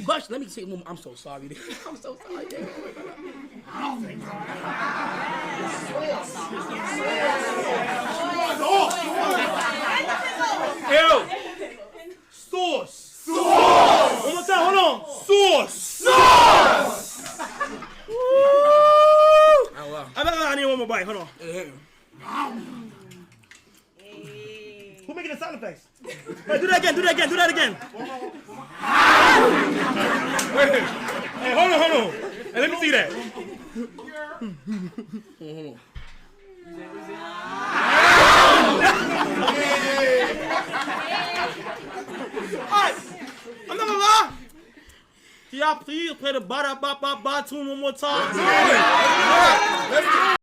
But let me take one. I'm so sorry. I'm so sorry. Yo, sauce. Sauce. One more time. Hold on. Sauce. Sauce. I need one more bite. Hold on. Who making the sound effects? Hey, do that again. Hey, hold on. Hey, let me see that. Hold on. Alright, I'm not gonna lie. Can y'all please play the ba-da-ba-ba-ba tune one more time?